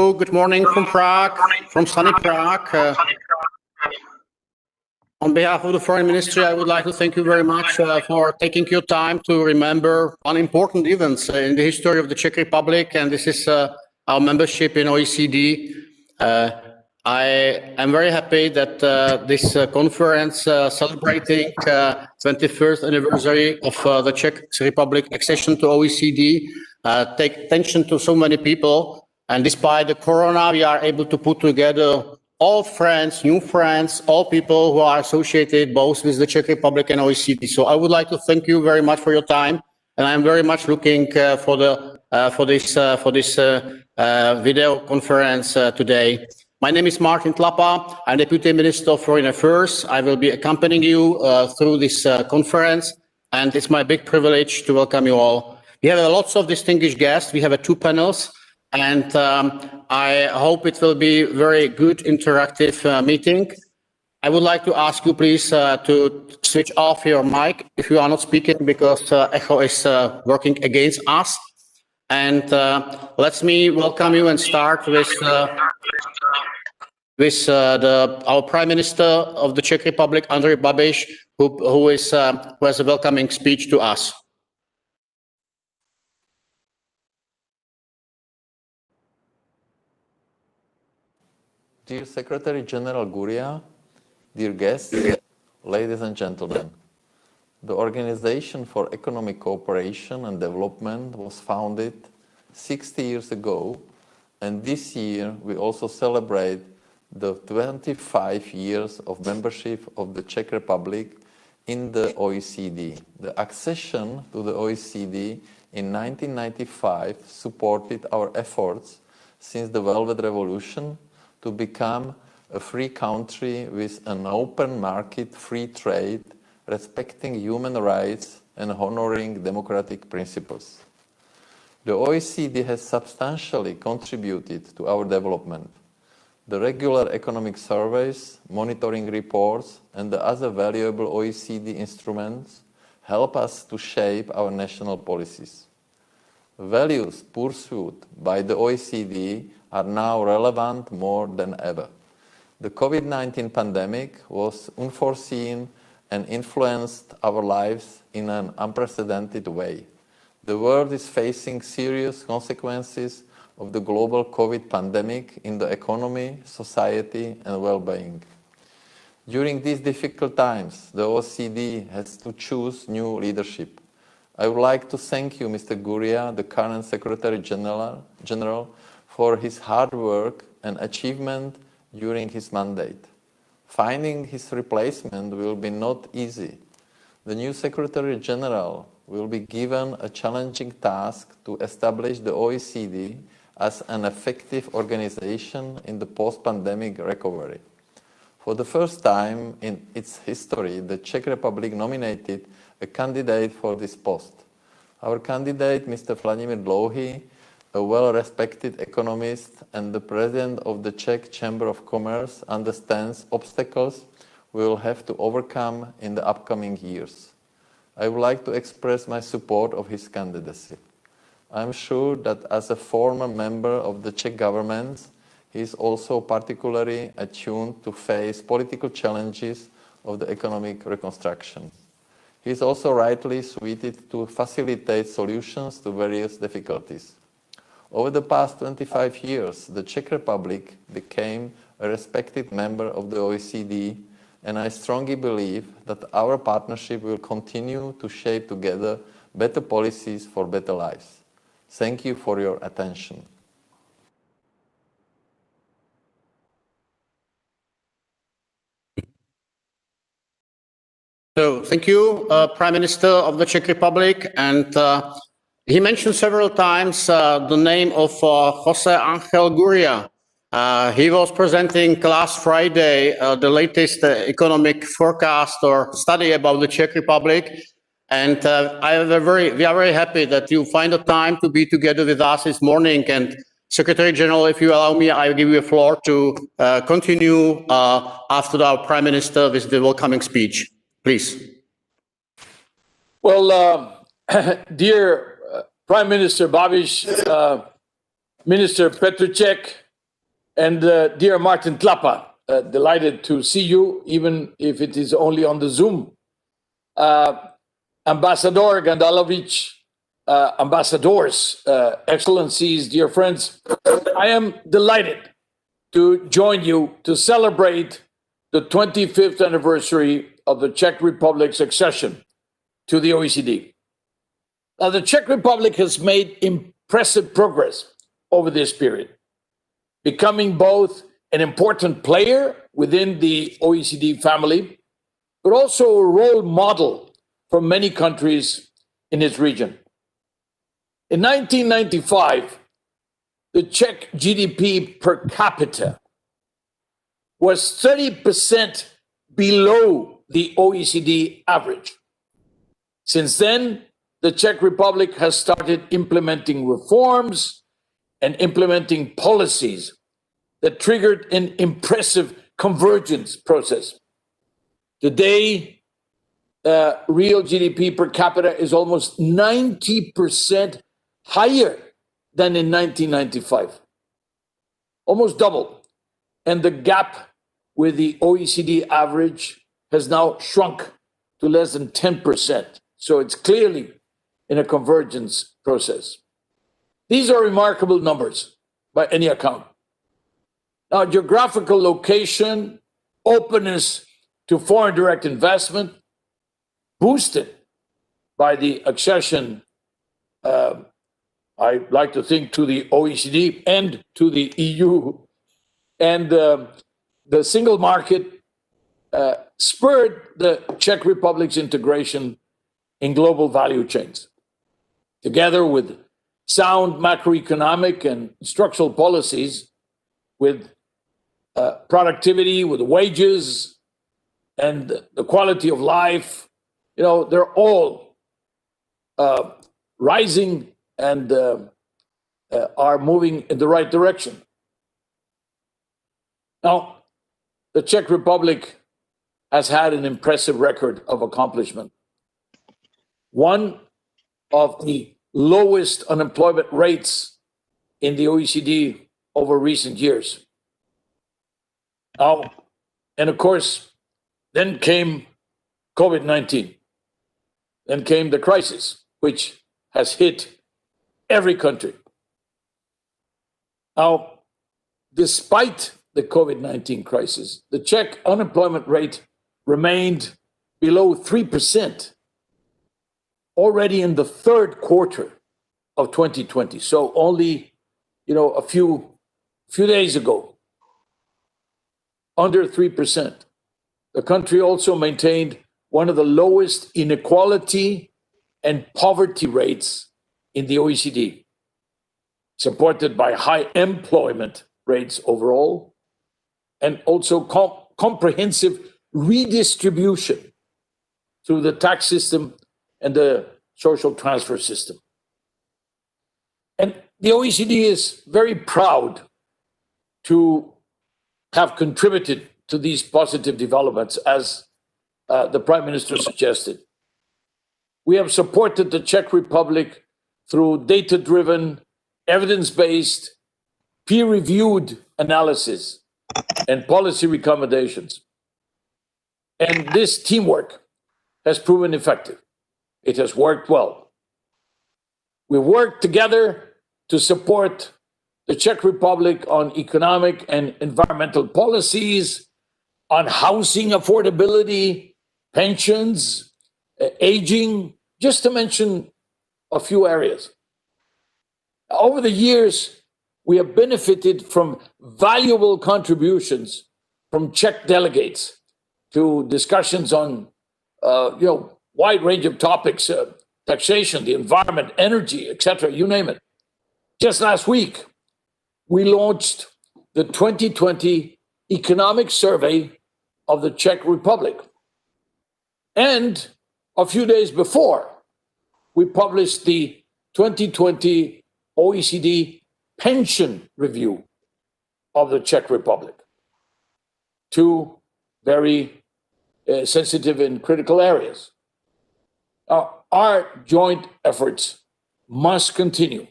Hello, good morning from Prague, from sunny Prague. On behalf of the Foreign Ministry, I would like to thank you very much for taking your time to remember one important event in the history of the Czech Republic, and this is our membership in OECD. I am very happy that this conference celebrating 21st anniversary of the Czech Republic accession to OECD take attention to so many people. And despite the corona, we are able to put together all friends, new friends, all people who are associated both with the Czech Republic and OECD. So I would like to thank you very much for your time, and I'm very much looking for this video conference today. My name is Martin Tlapa. I'm Deputy Minister of Foreign Affairs. I will be accompanying you through this conference, and it's my big privilege to welcome you all. We have lots of distinguished guests. We have two panels. And I hope it will be a very good interactive meeting. I would like to ask you, please, to switch off your mic if you are not speaking, because echo is working against us. And let me welcome you and start with our Prime Minister of the Czech Republic, Andrej Babiš, who has a welcoming speech to us. Dear Secretary General Guria, dear guests, ladies and gentlemen, the Organization for Economic Cooperation and Development was founded 60 years ago, and this year we also celebrate the 25 years of membership of the Czech Republic in the OECD. The accession to the OECD in 1995 supported our efforts since the Velvet Revolution to become a free country with an open market, free trade, respecting human rights and honoring democratic principles. The OECD has substantially contributed to our development. The regular economic surveys, monitoring reports, and the other valuable OECD instruments help us to shape our national policies. Values pursued by the OECD are now relevant more than ever. The COVID-19 pandemic was unforeseen and influenced our lives in an unprecedented way. The world is facing serious consequences of the global COVID pandemic in the economy, society, and well-being. During these difficult times, the OECD has to choose new leadership. I would like to thank you, Mr. Guria, the current Secretary General, for his hard work and achievement during his mandate. Finding his replacement will be not easy. The new Secretary General will be given a challenging task to establish the OECD as an effective organization in the post-pandemic recovery. For the first time in its history, the Czech Republic nominated a candidate for this post. Our candidate, Mr. Vladimír Dlouhý, a well-respected economist and the president of the Czech Chamber of Commerce, understands obstacles we will have to overcome in the upcoming years. I would like to express my support of his candidacy. I am sure that as a former member of the Czech government, he is also particularly attuned to face political challenges of the economic reconstruction. He is also rightly suited to facilitate solutions to various difficulties. Over the past 25 years, the Czech Republic became a respected member of the OECD, and I strongly believe that our partnership will continue to shape together better policies for better lives. Thank you for your attention. So thank you, Prime Minister of the Czech Republic. And he mentioned several times the name of Jose Angel Guria. He was presenting last Friday the latest economic forecast or study about the Czech Republic. And we are very happy that you find the time to be together with us this morning. And Secretary General, if you allow me, I will give you a floor to continue after our Prime Minister with the welcoming speech. Please. Well, dear Prime Minister Babiš, Minister Petr Cech, And dear Martin Tlapa, delighted to see you, even if it is only on the Zoom. Ambassador Gandalovich, ambassadors, excellencies, dear friends, I am delighted to join you to celebrate the 25th anniversary of the Czech Republic's accession to the OECD. Now, the Czech Republic has made impressive progress over this period, becoming both an important player within the OECD family, but also a role model for many countries in its region. In 1995, the Czech GDP per capita was 30% below the OECD average. Since then, the Czech Republic has started implementing reforms and implementing policies that triggered an impressive convergence process. Today, real GDP per capita is almost 90% higher than in 1995, almost double. And the gap with the OECD average has now shrunk to less than 10%. So it's clearly in a convergence process. These are remarkable numbers by any account. Now, geographical location, openness to foreign direct investment, boosted by the accession, I like to think, to the OECD and to the EU, and the single market spurred the Czech Republic's integration in global value chains. Together with sound macroeconomic and structural policies, with productivity, with wages, and the quality of life, they're all rising and are moving in the right direction. Now, the Czech Republic has had an impressive record of accomplishment. One of the lowest unemployment rates in the OECD over recent years. Now, and of course, then came COVID-19. Then came the crisis, which has hit every country. Now, despite the COVID-19 crisis, the Czech unemployment rate remained below 3% already in the third quarter of 2020. So only, a few days ago, under 3%. The country also maintained one of the lowest inequality and poverty rates in the OECD, supported by high employment rates overall, and also comprehensive redistribution through the tax system and the social transfer system. And the OECD is very proud to have contributed to these positive developments, as the Prime Minister suggested. We have supported the Czech Republic through data-driven, evidence-based, peer-reviewed analysis and policy recommendations. And this teamwork has proven effective. It has worked well. We worked together to support the Czech Republic on economic and environmental policies, on housing affordability, pensions, aging, just to mention a few areas. Over the years, we have benefited from valuable contributions from Czech delegates to discussions on, wide range of topics, taxation, the environment, energy, etc., you name it. Just last week, we launched the 2020 Economic Survey of the Czech Republic. And a few days before, we published the 2020 OECD Pension Review of the Czech Republic. Two very sensitive and critical areas. Our joint efforts must continue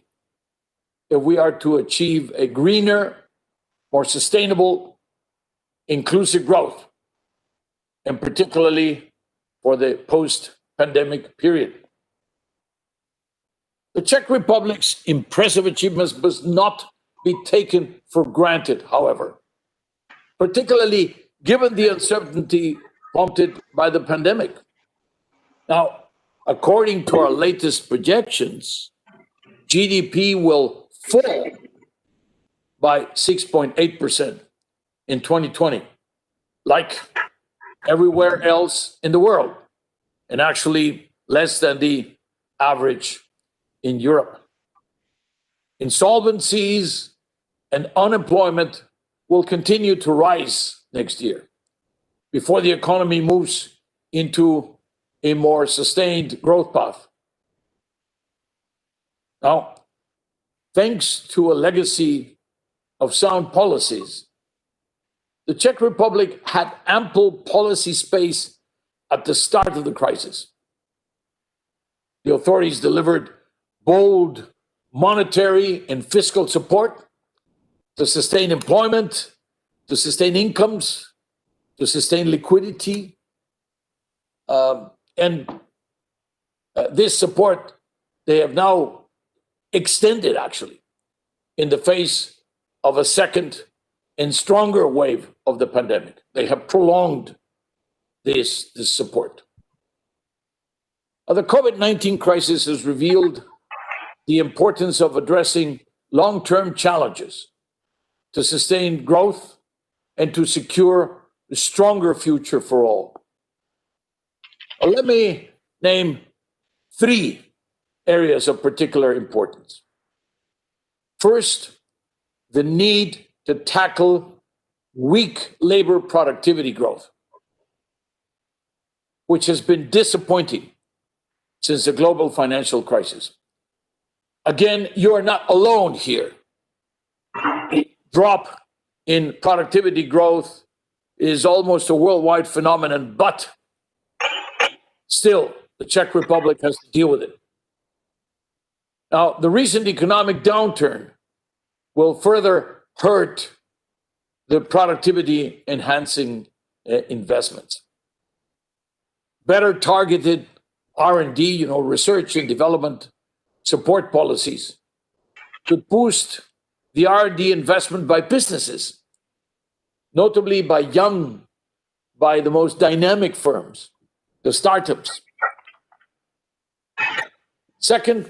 if we are to achieve a greener, more sustainable, inclusive growth, and particularly for the post-pandemic period. The Czech Republic's impressive achievements must not be taken for granted, however, particularly given the uncertainty prompted by the pandemic. Now, according to our latest projections, GDP will fall by 6.8% in 2020, like everywhere else in the world, and actually less than the average in Europe. Insolvencies and unemployment will continue to rise next year before the economy moves into a more sustained growth path. Now, thanks to a legacy of sound policies, the Czech Republic had ample policy space at the start of the crisis. The authorities delivered bold monetary and fiscal support to sustain employment, to sustain incomes, to sustain liquidity. This support they have now extended, actually, in the face of a second and stronger wave of the pandemic. They have prolonged this support. The COVID-19 crisis has revealed the importance of addressing long-term challenges to sustain growth and to secure a stronger future for all. Let me name three areas of particular importance. First, the need to tackle weak labor productivity growth, which has been disappointing since the global financial crisis. Again, you are not alone here. The drop in productivity growth is almost a worldwide phenomenon, but still, the Czech Republic has to deal with it. Now, the recent economic downturn will further hurt the productivity enhancing investments. Better targeted R&D, research and development support policies could boost the R&D investment by businesses, notably by the most dynamic firms, the startups. Second,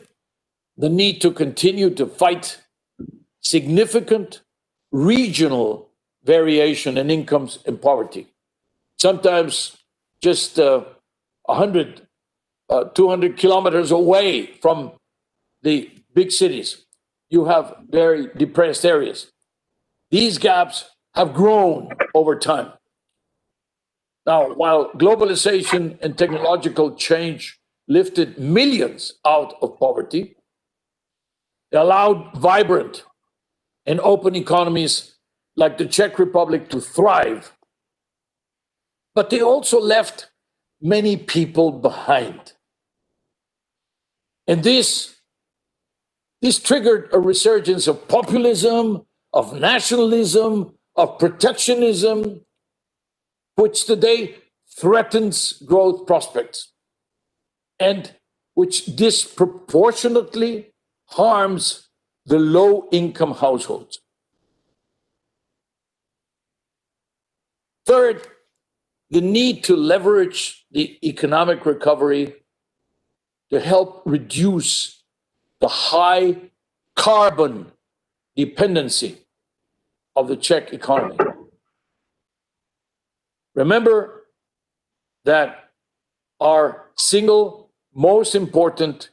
the need to continue to fight significant regional variation in incomes and poverty. Sometimes just 100, 200 kilometers away from the big cities, you have very depressed areas. These gaps have grown over time. Now, while globalization and technological change lifted millions out of poverty, they allowed vibrant and open economies like the Czech Republic to thrive. But they also left many people behind. And this triggered a resurgence of populism, of nationalism, of protectionism, which today threatens growth prospects and which disproportionately harms the low-income households. Third, the need to leverage the economic recovery to help reduce the high carbon dependency of the Czech economy. Remember that our single most important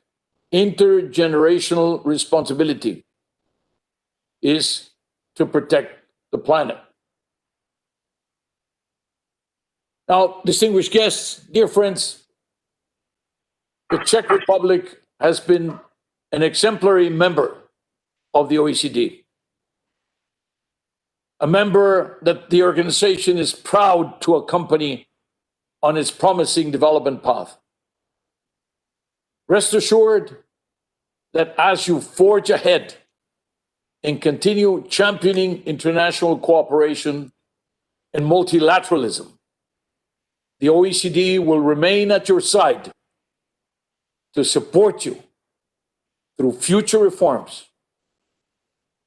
intergenerational responsibility is to protect the planet. Now, distinguished guests, dear friends, the Czech Republic has been an exemplary member of the OECD, a member that the organization is proud to accompany on its promising development path. Rest assured that as you forge ahead, and continue championing international cooperation and multilateralism. The OECD will remain at your side to support you through future reforms,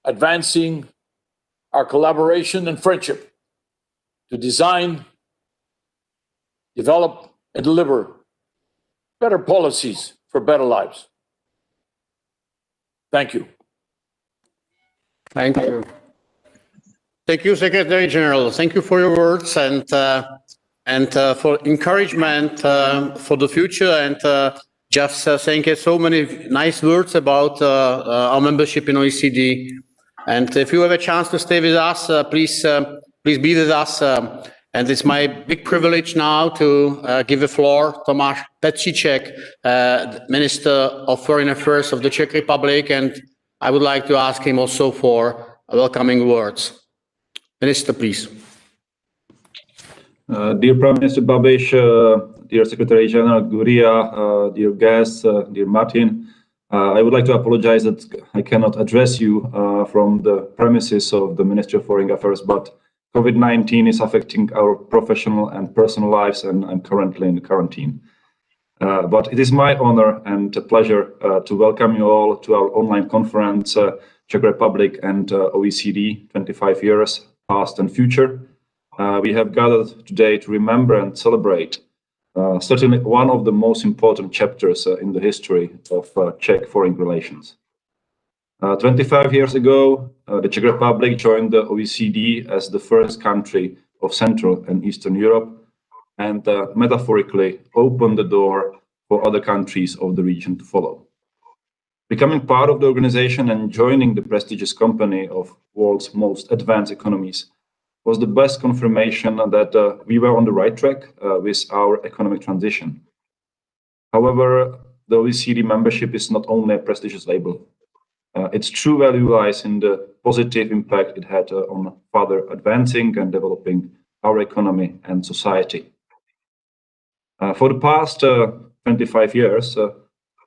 advancing our collaboration and friendship to design, develop, and deliver better policies for better lives. Thank you. Thank you. Thank you, Secretary General. Thank you for your words and for encouragement for the future, and just saying so many nice words about our membership in OECD. And if you have a chance to stay with us, please be with us. And it's my big privilege now to give the floor to Tomáš Petříček, Minister of Foreign Affairs of the Czech Republic, and I would like to ask him also for welcoming words. Minister, please. Dear Prime Minister Babish, dear Secretary General Guria, dear guests, dear Martin, I would like to apologize that I cannot address you from the premises of the Ministry of Foreign Affairs, but COVID-19 is affecting our professional and personal lives, and I'm currently in quarantine. But it is my honor and a pleasure to welcome you all to our online conference, Czech Republic and OECD, 25 years past and future. We have gathered today to remember and celebrate certainly one of the most important chapters in the history of Czech foreign relations. 25 years ago, the Czech Republic joined the OECD as the first country of Central and Eastern Europe, and metaphorically opened the door for other countries of the region to follow. Becoming part of the organization and joining the prestigious company of world's most advanced economies was the best confirmation that we were on the right track with our economic transition. However, the OECD membership is not only a prestigious label. Its true value lies in the positive impact it had on further advancing and developing our economy and society. For the past 25 years,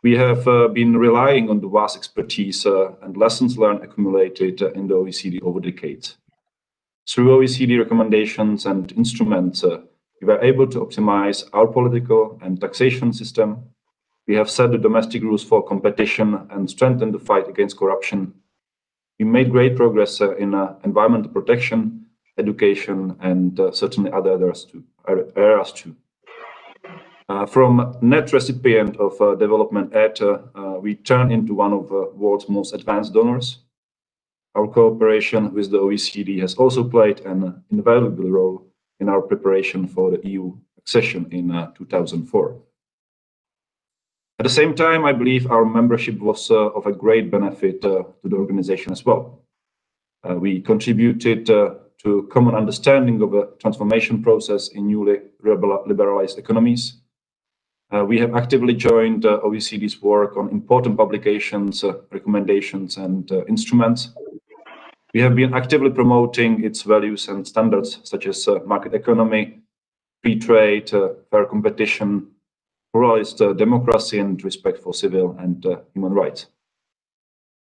we have been relying on the vast expertise and lessons learned accumulated in the OECD over decades. Through OECD recommendations and instruments, we were able to optimize our political and taxation system. We have set the domestic rules for competition and strengthened the fight against corruption. We made great progress in environmental protection, education, and certainly other areas too. From net recipient of development aid, we turned into one of the world's most advanced donors. Our cooperation with the OECD has also played an invaluable role in our preparation for the EU accession in 2004. At the same time, I believe our membership was of a great benefit to the organization as well. We contributed to common understanding of a transformation process in newly liberalized economies. We have actively joined OECD's work on important publications, recommendations, and instruments. We have been actively promoting its values and standards, such as market economy, free trade, fair competition, pluralist democracy, and respect for civil and human rights.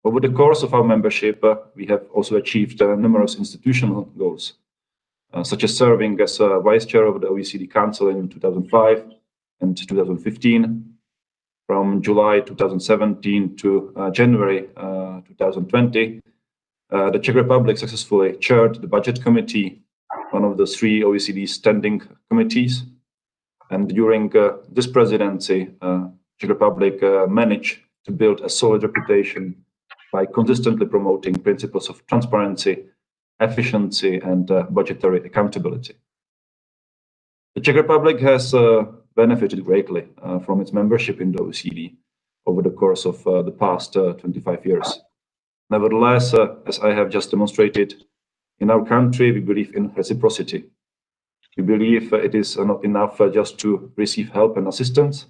Over the course of our membership, we have also achieved numerous institutional goals, such as serving as Vice Chair of the OECD Council in 2005 and 2015. From July 2017 to January 2020, the Czech Republic successfully chaired the Budget Committee, one of the 3 OECD standing committees. And during this presidency, Czech Republic managed to build a solid reputation by consistently promoting principles of transparency, efficiency, and budgetary accountability. The Czech Republic has benefited greatly from its membership in the OECD over the course of the past 25 years. Nevertheless, as I have just demonstrated, in our country, we believe in reciprocity. We believe it is not enough just to receive help and assistance,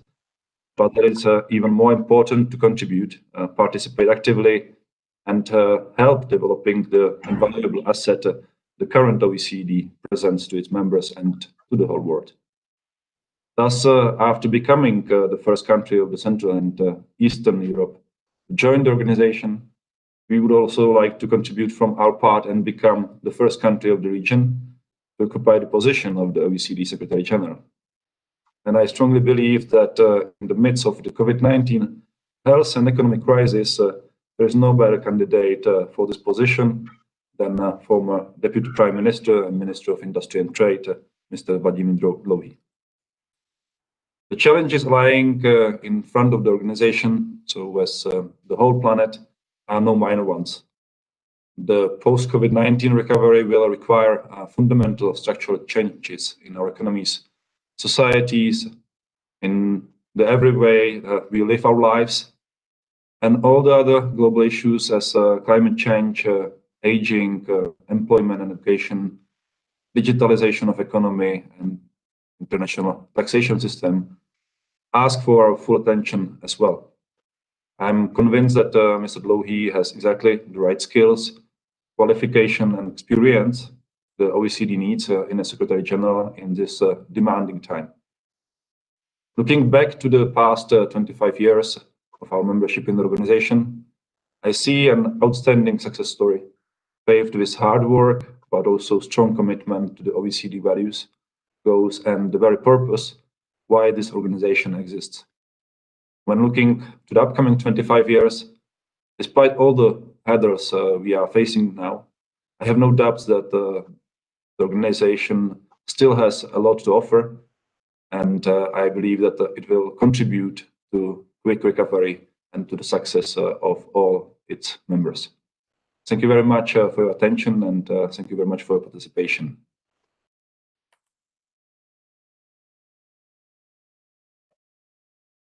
but that it's even more important to contribute, participate actively, and help developing the invaluable asset the current OECD presents to its members and to the whole world. Thus, after becoming the first country of the Central and Eastern Europe to join the organization, we would also like to contribute from our part and become the first country of the region to occupy the position of the OECD Secretary General. And I strongly believe that in the midst of the COVID-19 health and economic crisis, there is no better candidate for this position than former Deputy Prime Minister and Minister of Industry and Trade, Mr. Vladimir Dlouhý. The challenges lying in front of the organization, so as the whole planet, are no minor ones. The post-COVID-19 recovery will require fundamental structural changes in our economies, societies, in the every way we live our lives, and all the other global issues as climate change, aging, employment and education, digitalization of economy, and international taxation system ask for our full attention as well. I'm convinced that Mr. Dlouhý has exactly the right skills, qualification, and experience the OECD needs in a Secretary General in this demanding time. Looking back to the past 25 years of our membership in the organization, I see an outstanding success story, paved with hard work, but also strong commitment to the OECD values, goals, and the very purpose why this organization exists. When looking to the upcoming 25 years, despite all the hurdles we are facing now, I have no doubts that the organization still has a lot to offer, and I believe that it will contribute to quick recovery and to the success of all its members. Thank you very much for your attention, and thank you very much for your participation.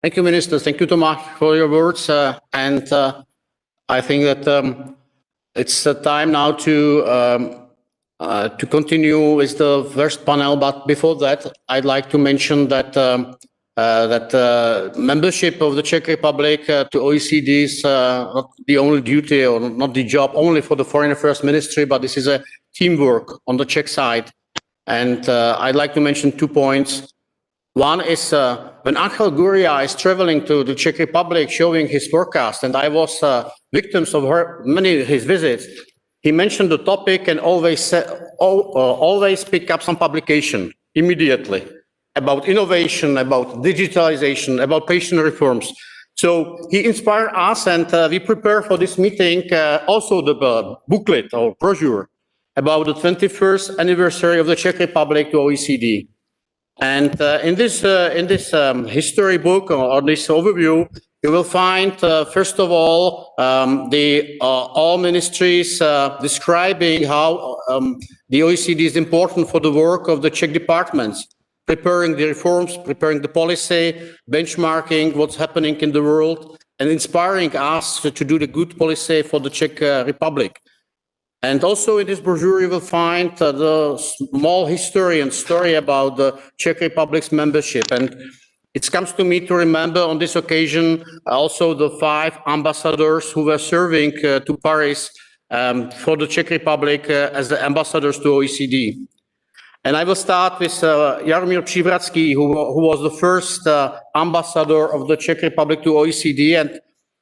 Thank you, Minister. Thank you, Tomáš, for your words. And I think that it's time now to continue with the first panel. But before that, I'd like to mention that membership of the Czech Republic to OECD is not the only duty or not the job only for the Foreign Affairs Ministry, but this is a teamwork on the Czech side. And I'd like to mention 2 points. One is when Angel Gurria is traveling to the Czech Republic, showing his forecast, and I was victims of many of his visits. He mentioned the topic and always pick up some publication immediately about innovation, about digitalization, about patient reforms. So he inspired us, and we prepare for this meeting also the booklet or brochure about the 21st anniversary of the Czech Republic to OECD. And in this history book or this overview, you will find, first of all, all ministries describing how the OECD is important for the work of the Czech departments, preparing the reforms, preparing the policy, benchmarking what's happening in the world, and inspiring us to do the good policy for the Czech Republic. And also in this brochure, you will find the small history and story about the Czech Republic's membership. And it comes to me to remember on this occasion also the 5 ambassadors who were serving to Paris for the Czech Republic as the ambassadors to OECD. And I will start with Jaromír Přivracký, who was the first ambassador of the Czech Republic to OECD. And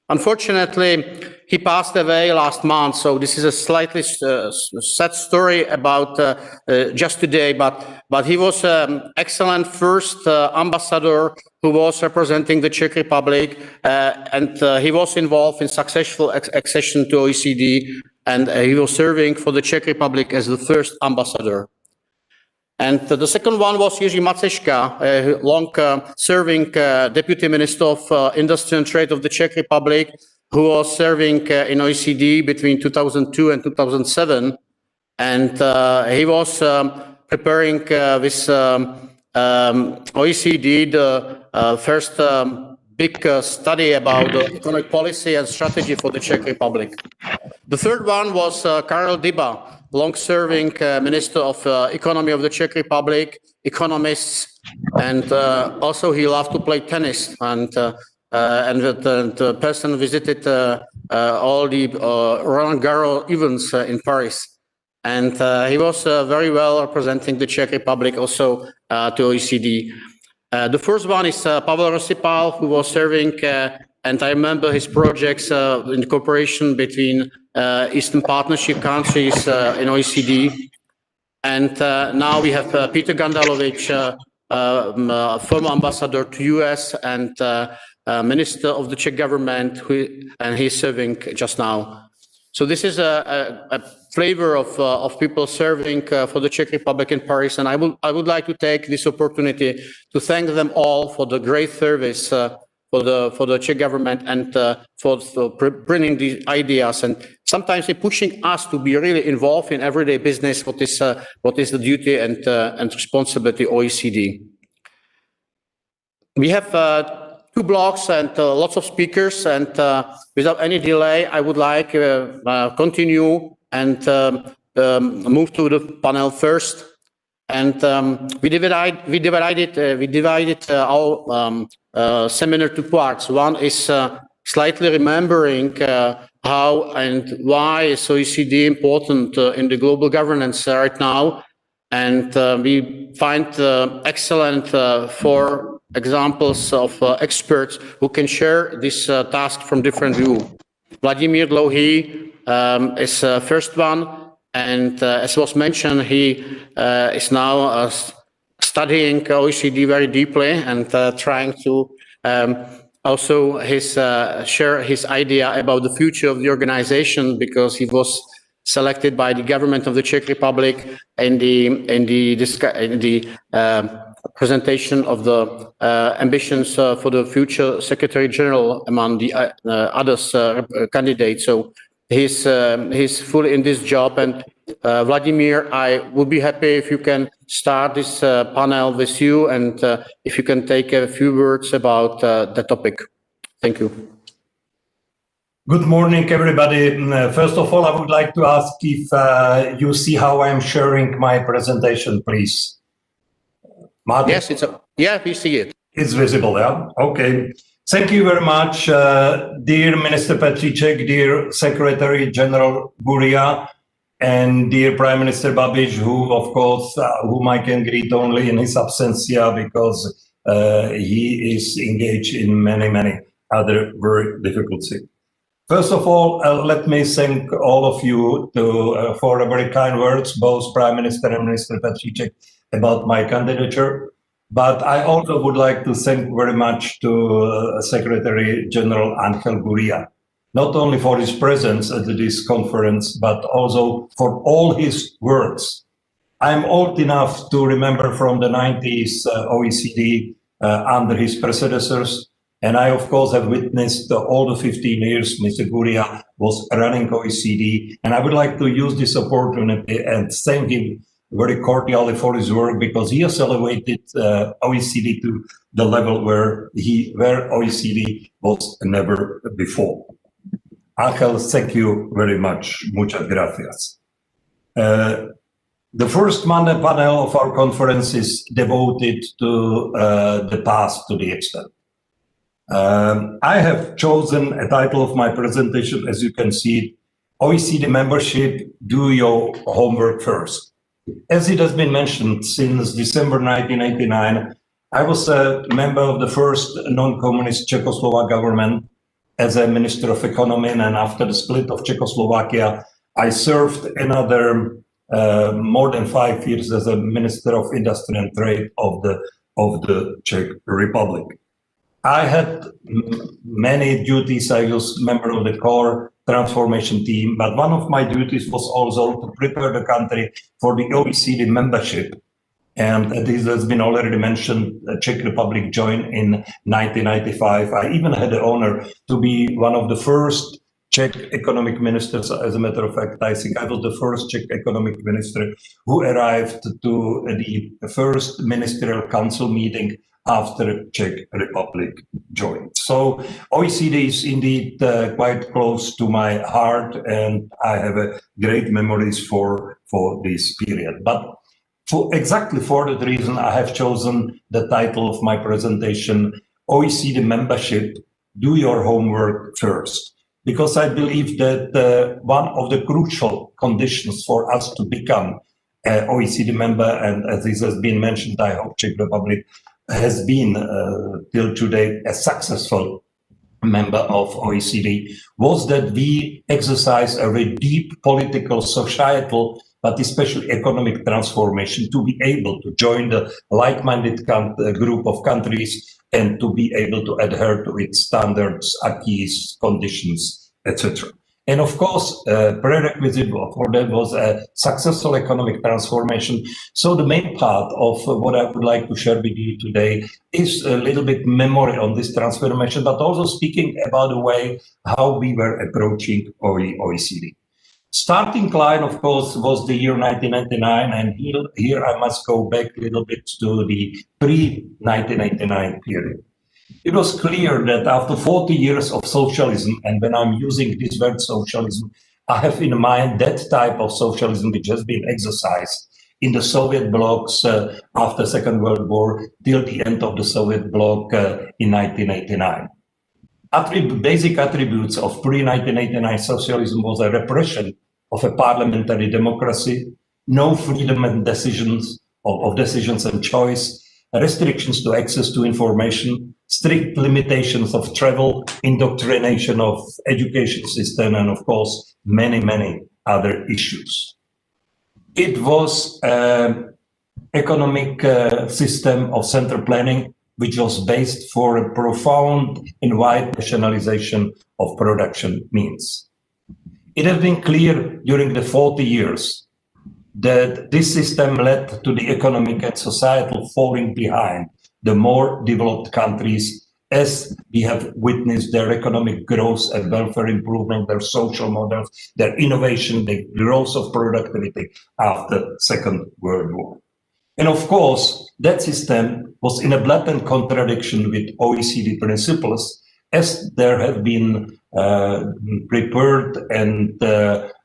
unfortunately, he passed away last month, so this is a slightly sad story about just today, but he was an excellent first ambassador who was representing the Czech Republic, and he was involved in successful accession to OECD, and he was serving for the Czech Republic as the first ambassador. And the second one was Jiří Maceška, a long-serving Deputy Minister of Industry and Trade of the Czech Republic, who was serving in OECD between 2002 and 2007. And he was preparing with OECD the first big study about economic policy and strategy for the Czech Republic. The third one was Karel Dyba, long-serving Minister of Economy of the Czech Republic, economist, and also he loved to play tennis. And the person visited all the Roland Garros events in Paris. And he was very well representing the Czech Republic also to OECD. The first one is Pavel Rosipal, who was serving and I remember his projects in cooperation between Eastern Partnership countries in OECD. And now we have Peter Gandalovich, former ambassador to US and minister of the Czech government, and he's serving just now. So this is a flavor of people serving for the Czech Republic in Paris, and I would like to take this opportunity to thank them all for the great service for the Czech government and for bringing these ideas and sometimes pushing us to be really involved in everyday business. What is the duty and responsibility OECD? We have 2 blocks and lots of speakers, and without any delay, I would like continue and move to the panel first. And we divided our seminar to parts. One is slightly remembering how and why is OECD important in the global governance right now, and we find excellent 4 examples of experts who can share this task from different views. Vladimír Dlouhý is first one, and as was mentioned, he is now studying OECD very deeply and trying to also share his idea about the future of the organization, because he was selected by the government of the Czech Republic in the presentation of the ambitions for the future Secretary General among the others candidates. So he's fully in this job. And Vladimír, I would be happy if you can start this panel with you, and if you can take a few words about the topic. Thank you. Good morning, everybody. First of all, I would like to ask if you see how I'm sharing my presentation, please. Martin? Yes, yeah, we see it. It's visible, yeah? Okay. Thank you very much, dear Minister Petříček, dear Secretary General Guria, and dear Prime Minister Babish, who, of course, whom I can greet only in his absentia, because he is engaged in many other very difficult things. First of all, let me thank all of you for very kind words, both Prime Minister and Minister Petříček, about my candidature. But I also would like to thank very much to Secretary General Angel Gurria, not only for his presence at this conference, but also for all his words. I'm old enough to remember from the 90s OECD under his predecessors. And I, of course, have witnessed all the 15 years Mr. Gurria was running OECD. And I would like to use this opportunity and thank him very cordially for his work, because he has elevated OECD to the level where OECD was never before. Angel, thank you very much. Muchas gracias. The first panel of our conference is devoted to the past to the extent. I have chosen a title of my presentation, as you can see, OECD membership, do your homework first. As it has been mentioned, since December 1989, I was a member of the first non-communist Czechoslovak government as a Minister of Economy, and after the split of Czechoslovakia, I served another more than 5 years as a Minister of Industry and Trade of the Czech Republic. I had many duties. I was member of the core transformation team, but one of my duties was also to prepare the country for the OECD membership. And this has been already mentioned, the Czech Republic joined in 1995. I even had the honor to be one of the first Czech economic ministers. As a matter of fact, I think I was the first Czech economic minister who arrived to the first ministerial council meeting after Czech Republic joined. So OECD is indeed quite close to my heart, and I have great memories for this period. But exactly for that reason, I have chosen the title of my presentation, OECD membership, do your homework first. Because I believe that one of the crucial conditions for us to become an OECD member, and as this has been mentioned, I hope Czech Republic has been till today a successful member of OECD, was that we exercise a very deep political, societal, but especially economic transformation to be able to join the like-minded group of countries and to be able to adhere to its standards, acquis, conditions, etc. And of course, prerequisite for that was a successful economic transformation. So the main part of what I would like to share with you today is a little bit memory on this transformation, but also speaking about the way how we were approaching OECD. Starting line, of course, was the year 1999, and here I must go back a little bit to the pre-1999 period. It was clear that after 40 years of socialism, and when I'm using this word socialism, I have in mind that type of socialism which has been exercised in the Soviet blocs after Second World War till the end of the Soviet bloc in 1989. Basic attributes of pre-1989 socialism was a repression of a parliamentary democracy, no freedom and decisions of decisions and choice, restrictions to access to information, strict limitations of travel, indoctrination of education system, and of course, many, many other issues. It was an economic system of central planning, which was based for a profound and wide nationalization of production means. It has been clear during the 40 years that this system led to the economic and societal falling behind the more developed countries, as we have witnessed their economic growth and welfare improvement, their social models, their innovation, the growth of productivity after Second World War. And of course, that system was in a blatant contradiction with OECD principles, as there have been prepared and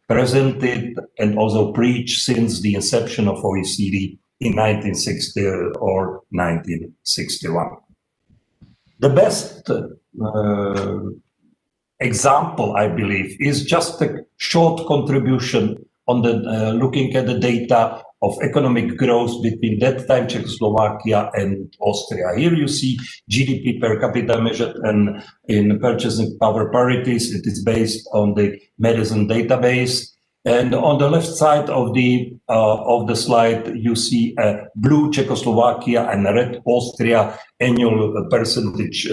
presented and also preached since the inception of OECD in 1960 or 1961. The best example, I believe, is just a short contribution on the looking at the data of economic growth between that time Czechoslovakia and Austria. Here you see GDP per capita measured in purchasing power parities. It is based on the Madison database. And on the left side of the slide, you see blue Czechoslovakia and red Austria annual percentage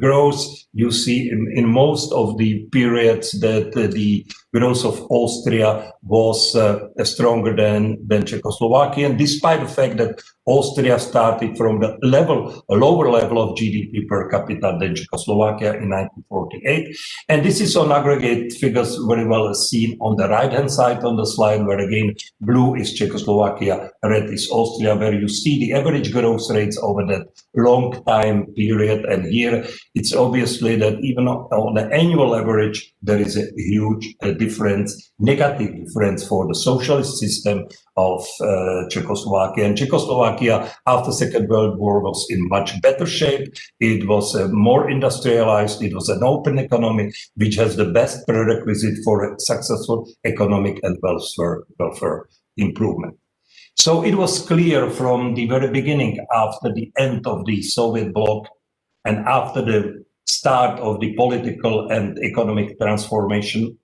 growth. You see in most of the periods that the growth of Austria was stronger than Czechoslovakia, and despite the fact that Austria started from a lower level of GDP per capita than Czechoslovakia in 1948. And this is on aggregate figures very well seen on the right-hand side on the slide, where again, blue is Czechoslovakia, red is Austria, where you see the average growth rates over that long time period. And here it's obviously that even on the annual average, there is a huge difference, negative difference for the socialist system of Czechoslovakia. And Czechoslovakia after Second World War was in much better shape. It was more industrialized. It was an open economy, which has the best prerequisite for a successful economic and welfare improvement. So it was clear from the very beginning, after the end of the Soviet bloc and after the start of the political and economic transformation,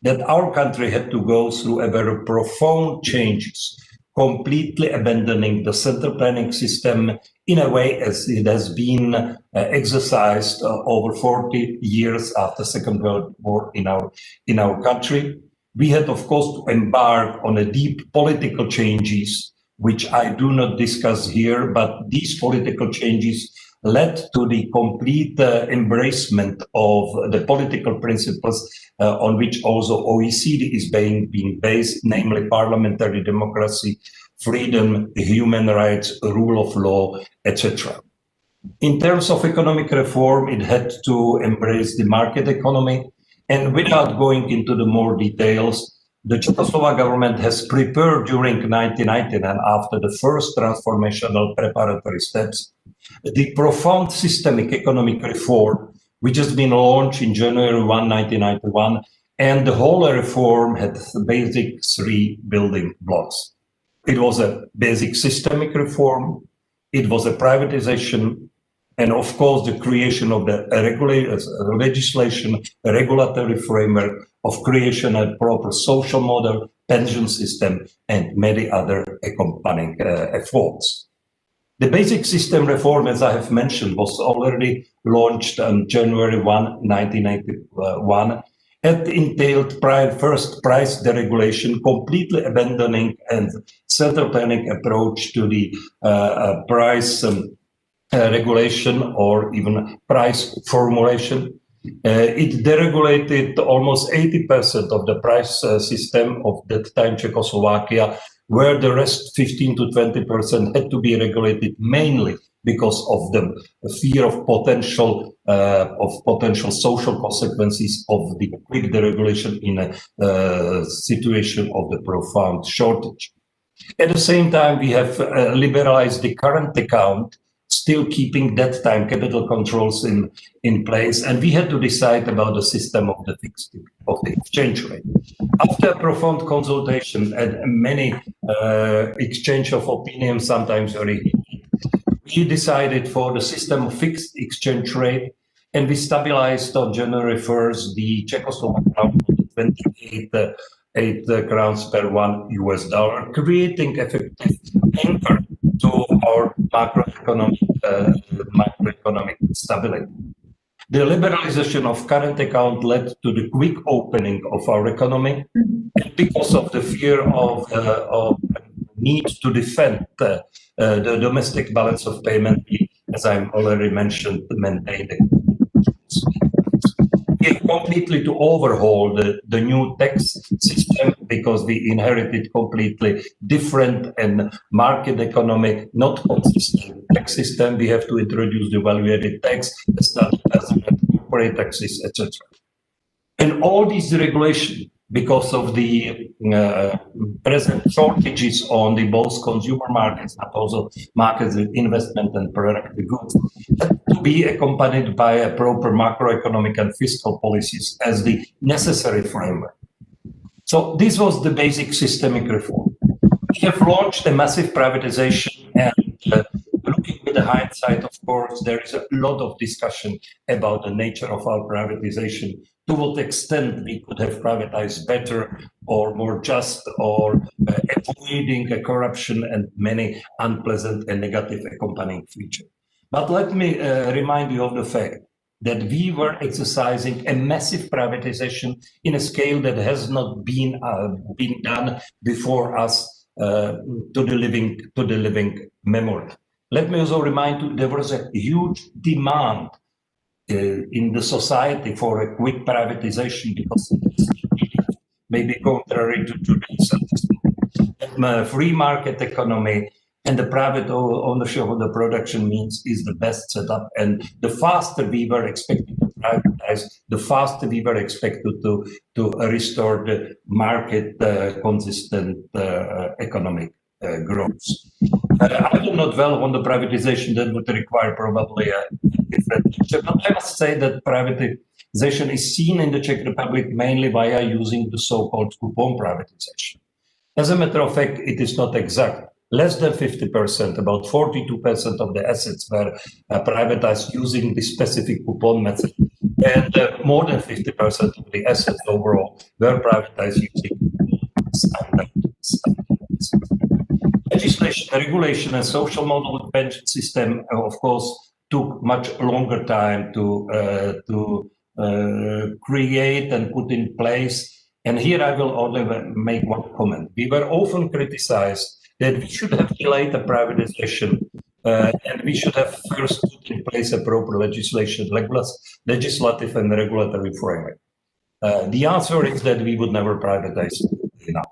that our country had to go through a very profound changes, completely abandoning the central planning system in a way as it has been exercised over 40 years after Second World War in our country. We had, of course, to embark on a deep political changes, which I do not discuss here, but these political changes led to the complete embracement of the political principles on which also OECD is being based, namely parliamentary democracy, freedom, human rights, rule of law, etc. In terms of economic reform, it had to embrace the market economy. And without going into the more details, the Czechoslovak government has prepared during 1990 and after the first transformational preparatory steps, the profound systemic economic reform, which has been launched in January 1, 1991, and the whole reform had basic three building blocks. It was a basic systemic reform, it was a privatization, and of course the creation of the legislation, a regulatory framework, of creation of a proper social model, pension system, and many other accompanying efforts. The basic system reform, as I have mentioned, was already launched on January 1, 1991. It entailed first price deregulation, completely abandoning and central planning approach to the price regulation or even price formulation. It deregulated almost 80% of the price system of that time Czechoslovakia, where the rest 15 to 20% had to be regulated mainly because of the fear of potential social consequences of the quick deregulation in a situation of the profound shortage. At the same time, we have liberalized the current account, still keeping that time capital controls in place, and we had to decide about the system of the exchange rate. After profound consultation and many exchange of opinions, sometimes very heated, we decided for the system of fixed exchange rate, and we stabilized on January 1st the Czechoslovak crown to 28 crowns per $1, creating effective anchor to our macroeconomic stability. The liberalization of current account led to the quick opening of our economy, and because of the fear of need to defend the domestic balance of payment, as I already mentioned, maintained completely to overhaul the new tax system, because we inherited completely different and market economic, not consistent tax system. We have to introduce the value-added tax, corporate taxes, etc. And all these regulations, because of the present shortages on the both consumer markets, but also markets with investment and productive goods, had to be accompanied by a proper macroeconomic and fiscal policies as the necessary framework. So this was the basic systemic reform. We have launched a massive privatization, and looking with the hindsight, of course, there is a lot of discussion about the nature of our privatization, to what extent we could have privatized better or more just, or avoiding a corruption and many unpleasant and negative accompanying features. But let me remind you of the fact that we were exercising a massive privatization in a scale that has not been done before us to the living memory. Let me also remind you, there was a huge demand in the society for a quick privatization, because it may be contrary to today's free market economy, and the private ownership of the production means is the best setup. And the faster we were expected to privatize, the faster we were expected to restore the market consistent economic growth. I do not dwell on the privatization. That would require probably a different picture, but I must say that privatization is seen in the Czech Republic mainly via using the so-called coupon privatization. As a matter of fact, it is not exact. Less than 50%, about 42% of the assets were privatized using the specific coupon method, and more than 50% of the assets overall were privatized using standard. Legislation, regulation, and social model pension system, of course, took much longer time to create and put in place. And here I will only make one comment. We were often criticized that we should have delayed the privatization and we should have first put in place a proper legislative and regulatory framework. The answer is that we would never privatize enough.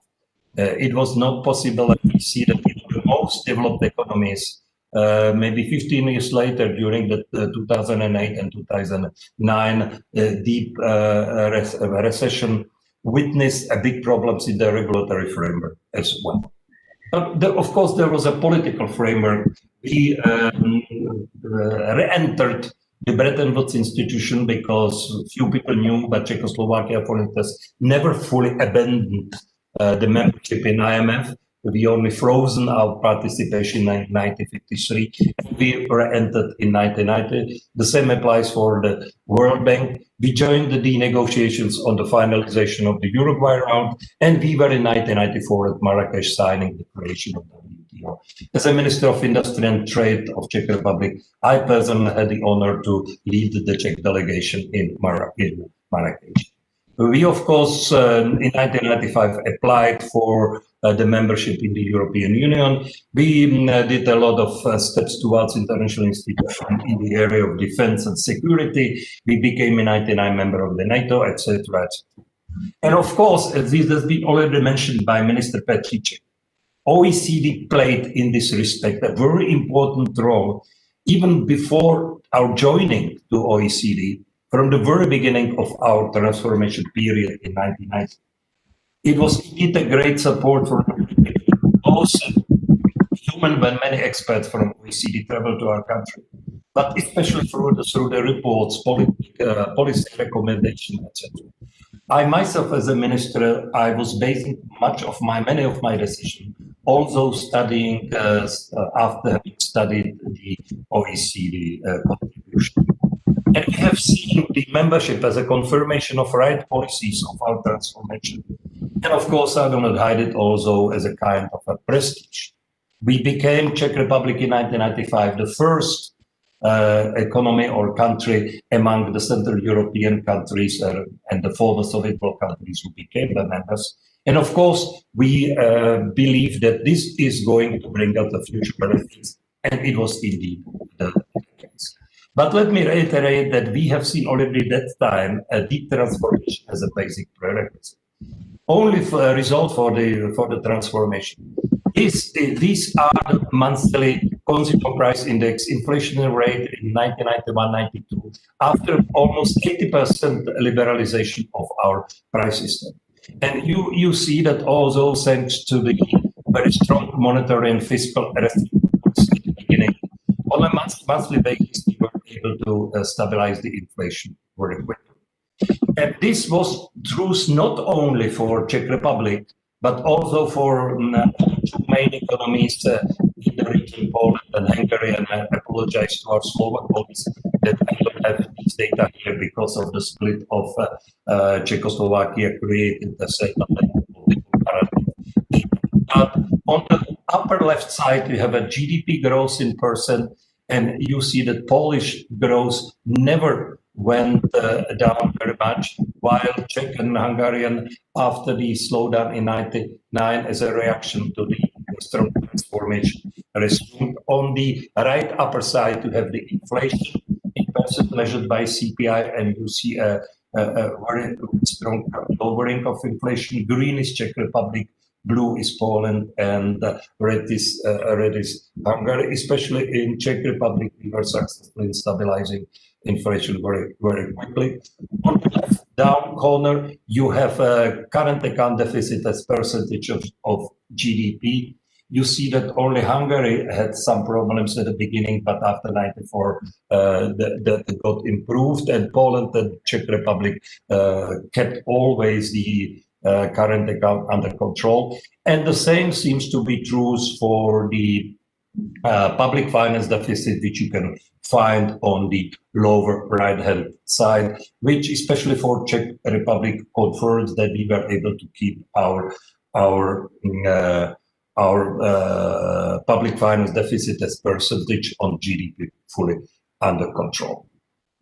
It was not possible, and we see that in the most developed economies, maybe 15 years later, during the 2008 and 2009 deep recession, witnessed a big problems in the regulatory framework as well. Of course, there was a political framework. We re-entered the Bretton Woods institution because few people knew, but Czechoslovakia, for instance, never fully abandoned the membership in IMF. we only frozen our participation in 1953. We were entered in 1990. The same applies for the World Bank. We joined the negotiations on the finalization of the Uruguay round, and we were in 1994 at Marrakesh signing the creation of the WTO. As a Minister of Industry and Trade of Czech Republic, I personally had the honor to lead the Czech delegation in Marrakesh. We, of course, in 1995 applied for the membership in the European Union. We did a lot of steps towards international institutions in the area of defense and security. We became in 1999 member of the NATO, etc. And of course, as this has been already mentioned by Minister Petříček, OECD played in this respect a very important role even before our joining to OECD. From the very beginning of our transformation period in 1990. It was indeed a great support for both human and many experts from OECD traveled to our country, but especially through the reports, policy recommendations, etc. I myself, as a minister, I was basing many of my decisions also studying after having studied the OECD contribution. And we have seen the membership as a confirmation of right policies of our transformation. And of course, I do not hide it also as a kind of a prestige. We became Czech Republic in 1995, the first economy or country among the Central European countries and the former Soviet bloc countries who became the members. And of course, we believe that this is going to bring us the future benefits. And it was indeed the case. But let me reiterate that we have seen already at that time a deep transformation as a basic prerequisite. Only for a result for the transformation. These are the monthly consumer price index inflation rate in 1991-92 after almost 80% liberalization of our price system. And you see that also thanks to the very strong monetary and fiscal restrictions at the beginning, on a monthly basis, we were able to stabilize the inflation very quickly. And this was true not only for Czech Republic, but also for two main economies in the region, Poland and Hungary. And I apologize to our Slovak colleagues that we don't have these data here because of the split of Czechoslovakia created a certain political paradigm. But on the upper left side, we have a GDP growth in percent, and you see that Polish growth never went down very much, while Czech and Hungarian, after the slowdown in 1999 as a reaction to the strong transformation, resumed. On the right upper side, you have the inflation in percent measured by CPI, and you see a very strong lowering of inflation. Green is Czech Republic, blue is Poland, and red is Hungary. Especially in Czech Republic, we were successful in stabilizing inflation very, very quickly. On the left down corner, you have a current account deficit as percentage of GDP. You see that only Hungary had some problems at the beginning, but after 94, that got improved, and Poland and Czech Republic kept always the current account under control. And the same seems to be true for the public finance deficit, which you can find on the lower right-hand side, which especially for Czech Republic confirms that we were able to keep our public finance deficit as percentage on GDP fully under control.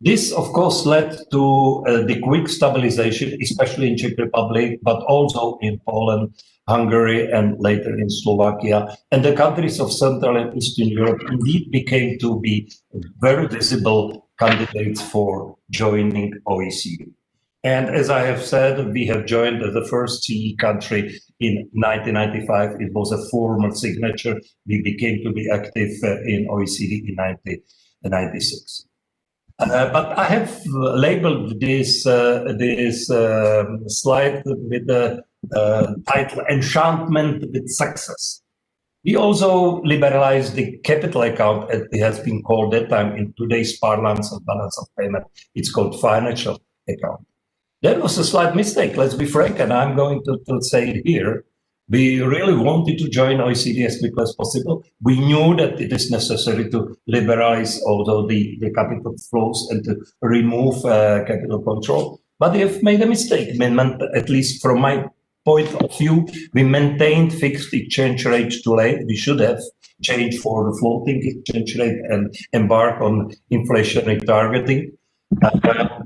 This, of course, led to the quick stabilization, especially in Czech Republic, but also in Poland, Hungary, and later in Slovakia. And the countries of Central and Eastern Europe indeed became to be very visible candidates for joining OECD. And as I have said, we have joined as the first CE country in 1995. It was a formal signature. We became to be active in OECD in 1996. But I have labeled this slide with the title "Enchantment with Success." We also liberalized the capital account, as it has been called that time in today's parlance of balance of payment. It's called financial account. That was a slight mistake, let's be frank, and I'm going to say it here. We really wanted to join OECD as quickly as possible. We knew that it is necessary to liberalize although the capital flows and to remove capital control. But we have made a mistake. At least from my point of view, we maintained fixed exchange rate too late. We should have changed for the floating exchange rate and embark on inflationary targeting.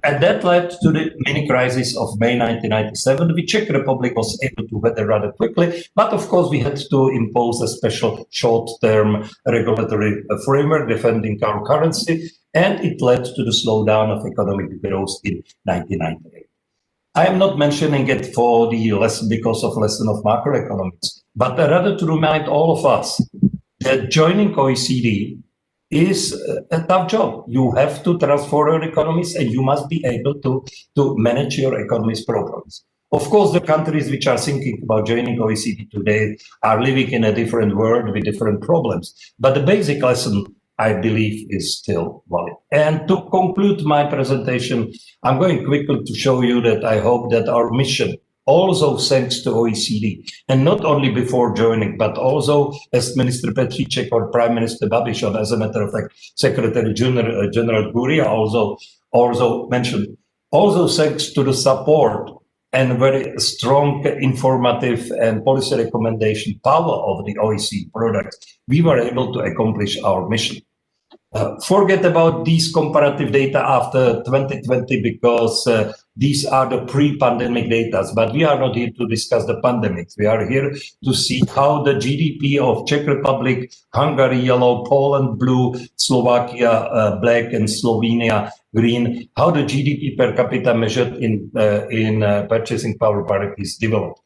And that led to the mini crisis of May 1997. The Czech Republic was able to weather rather quickly, but of course we had to impose a special short-term regulatory framework defending our currency, and it led to the slowdown of economic growth in 1998. I am not mentioning it for the lesson because of lesson of macroeconomics, but rather to remind all of us that joining OECD is a tough job. You have to transform your economies and you must be able to manage your economies properly. Of course, the countries which are thinking about joining OECD today are living in a different world with different problems. But the basic lesson, I believe, is still valid. And to conclude my presentation, I'm going quickly to show you that I hope that our mission, also thanks to OECD, and not only before joining, but also as Minister Petříček or Prime Minister Babish, or as a matter of fact, Secretary General Guria also mentioned, also thanks to the support and very strong informative and policy recommendation power of the OECD products, we were able to accomplish our mission. Forget about these comparative data after 2020 because these are the pre-pandemic data, but we are not here to discuss the pandemics. We are here to see how the GDP of Czech Republic, Hungary, yellow, Poland, blue, Slovakia, black, and Slovenia, green, how the GDP per capita measured in purchasing power parity is developed.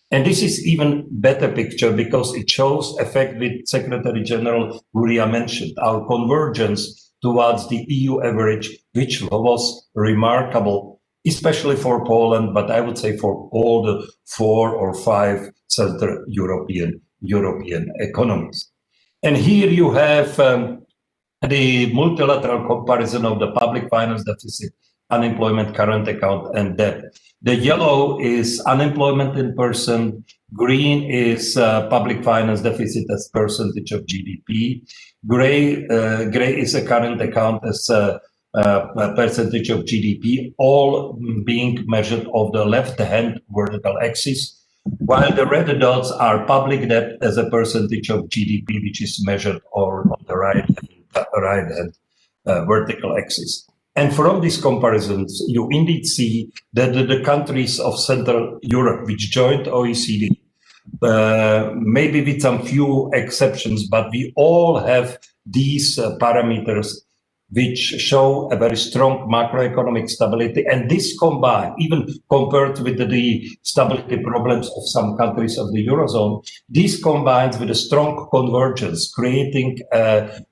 And this is even better picture because it shows effect with Secretary General Guria mentioned, our convergence towards the EU average, which was remarkable, especially for Poland, but I would say for all the 4 or 5 Central European economies. And here you have the multilateral comparison of the public finance deficit, unemployment, current account, and debt. The yellow is unemployment in percent, green is public finance deficit as percentage of GDP, gray is a current account as a percentage of GDP, all being measured of the left-hand vertical axis, while the red dots are public debt as a percentage of GDP, which is measured on the right-hand vertical axis. And from these comparisons, you indeed see that the countries of Central Europe, which joined OECD, maybe with some few exceptions, but we all have these parameters which show a very strong macroeconomic stability. And this combined, even compared with the stability problems of some countries of the Eurozone, this combines with a strong convergence, creating a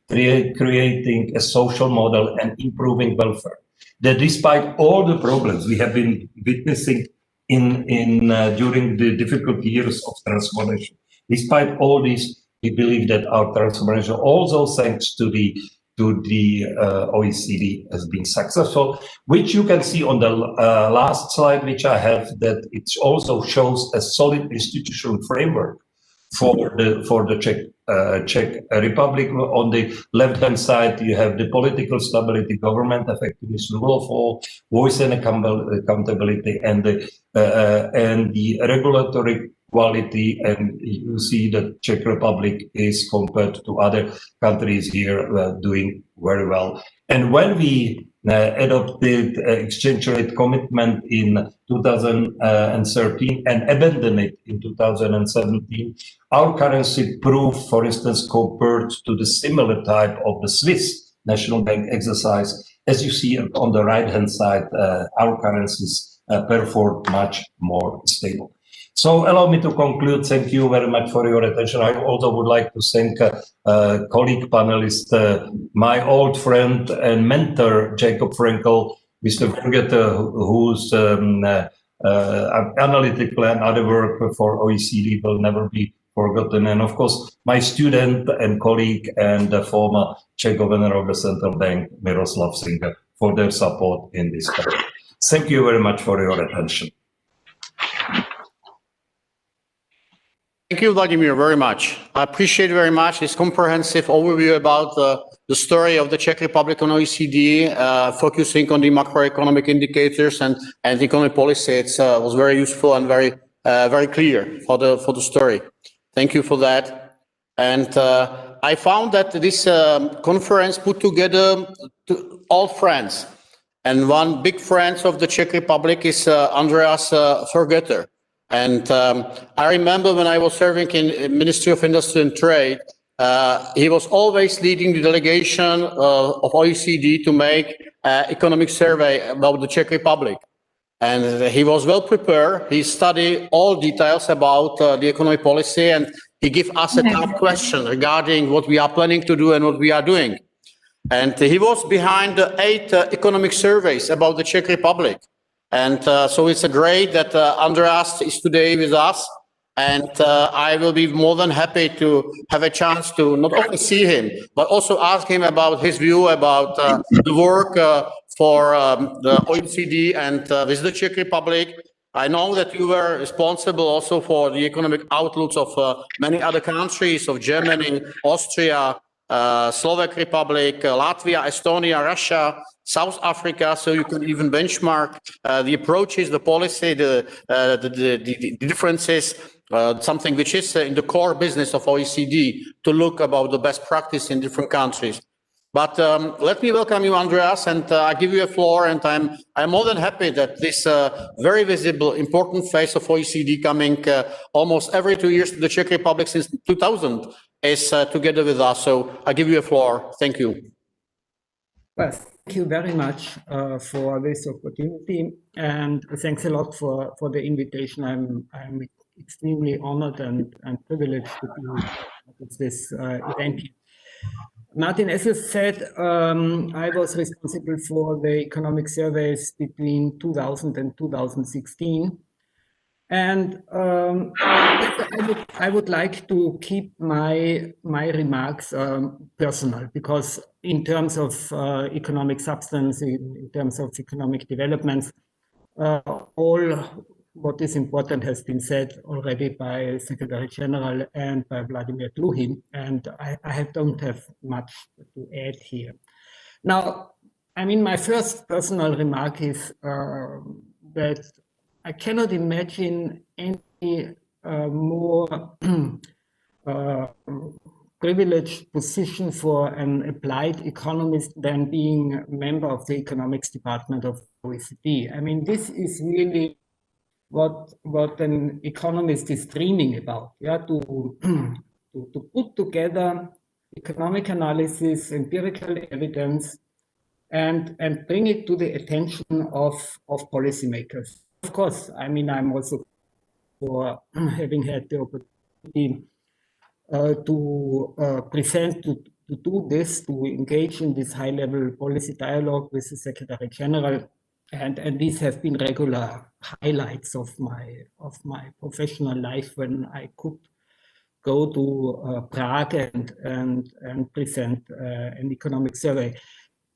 social model and improving welfare. That despite all the problems we have been witnessing during the difficult years of transformation, despite all this, we believe that our transformation, also thanks to the OECD, has been successful, which you can see on the last slide, which I have, that it also shows a solid institutional framework for the Czech Republic. On the left-hand side, you have the political stability, government effectiveness, rule of law, voice and accountability, and the regulatory quality. And you see that Czech Republic is, compared to other countries here, doing very well. And when we adopted exchange rate commitment in 2013 and abandoned it in 2017, our currency proved, for instance, compared to the similar type of the Swiss National Bank exercise, as you see on the right-hand side, our currencies performed much more stable. So allow me to conclude. Thank you very much for your attention. I also would like to thank colleague panelist, my old friend and mentor, Jacob Frankel, Mr. Verget, whose analytical and other work for OECD will never be forgotten. And of course, my student and colleague and the former Czech governor of the central bank, Miroslav Singer, for their support in this project. Thank you very much for your attention. Thank you, Vladimir, very much. I appreciate very much this comprehensive overview about the story of the Czech Republic and OECD, focusing on the macroeconomic indicators and economic policy. It was very useful and very clear for the story. Thank you for that. And I found that this conference put together all friends. And one big friend of the Czech Republic is Andreas Forgetter. And I remember when I was serving in Ministry of Industry and Trade, he was always leading the delegation of OECD to make economic survey about the Czech Republic. And he was well prepared. He studied all details about the economic policy, and he gave us a tough question regarding what we are planning to do and what we are doing. And he was behind the 8 economic surveys about the Czech Republic. And so it's great that Andreas is today with us. And I will be more than happy to have a chance to not only see him, but also ask him about his view about the work for the OECD and with the Czech Republic. I know that you were responsible also for the economic outlooks of many other countries, of Germany, Austria, Slovak Republic, Latvia, Estonia, Russia, South Africa, so you can even benchmark the approaches, the policy, the differences, something which is in the core business of OECD, to look about the best practice in different countries. But let me welcome you, Andreas, and I give you a floor, and I'm more than happy that this very visible, important face of OECD coming almost every 2 years to the Czech Republic since 2000 is together with us. So I give you a floor. Thank you. Well, thank you very much for this opportunity, and thanks a lot for the invitation. I'm extremely honored and privileged to be at this event. Martin, as you said, I was responsible for the economic surveys between 2000 and 2016. And I would like to keep my remarks personal, because in terms of economic substance, in terms of economic developments, all what is important has been said already by Secretary General and by Vladimir Dluhin, and I don't have much to add here. Now, I mean, my first personal remark is that I cannot imagine any more privileged position for an applied economist than being a member of the economics department of OECD. I mean, this is really what an economist is dreaming about, yeah, to put together economic analysis, empirical evidence, and bring it to the attention of policymakers. Of course, I mean, I'm also for having had the opportunity to present, to do this, to engage in this high-level policy dialogue with the Secretary General. And these have been regular highlights of my professional life when I could go to Prague and present an economic survey.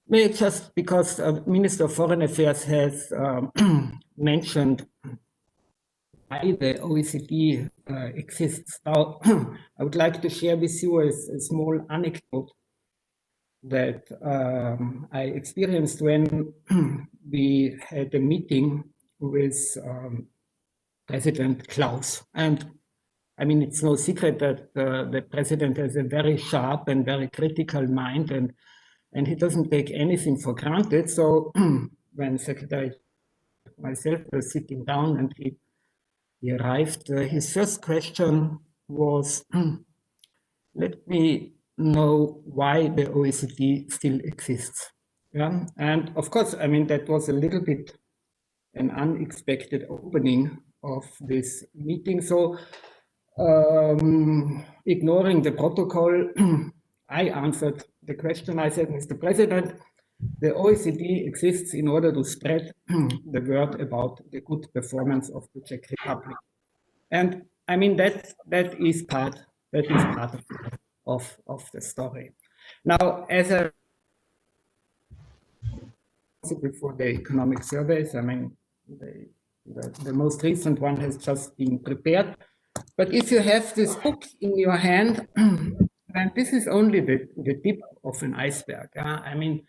Maybe just because the Minister of Foreign Affairs has mentioned why the OECD exists. Now, I would like to share with you a small anecdote that I experienced when we had a meeting with President Klaus. And I mean, it's no secret that the president has a very sharp and very critical mind, and he doesn't take anything for granted. So when Secretary myself was sitting down and he arrived, his first question was, let me know why the OECD still exists. Yeah? And of course, I mean, that was a little bit an unexpected opening of this meeting. So ignoring the protocol, I answered the question. I said, Mr. President, the OECD exists in order to spread the word about the good performance of the Czech Republic. And I mean, that is part of the story. Now, as a for the economic surveys, I mean, the most recent one has just been prepared. But if you have this book in your hand, then this is only the tip of an iceberg. I mean,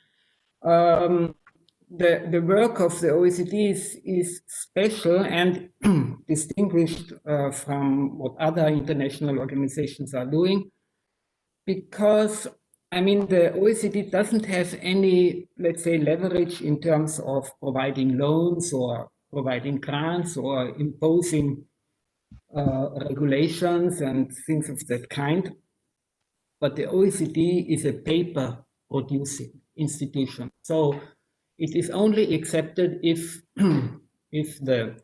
the work of the OECD is special and distinguished from what other international organizations are doing, because, I mean, the OECD doesn't have any, let's say, leverage in terms of providing loans or providing grants or imposing regulations and things of that kind. But the OECD is a paper producing institution. So it is only accepted if, if the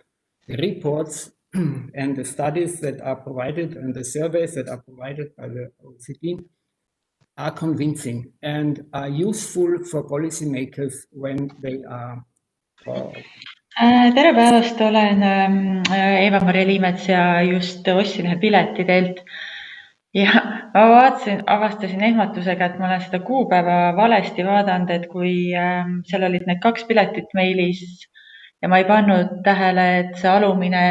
reports and the studies that are provided and the surveys that are provided by the OECD are convincing and are useful for policymakers when they are Tere päevast, olen Eva-Maria Liimets ja just ostsin ühe pileti teilt ja ma avastasin ehmatusega, et ma olen seda kuupäeva valesti vaadanud, et kui seal olid need 2 piletit meilis ja ma ei pannud tähele, et see alumine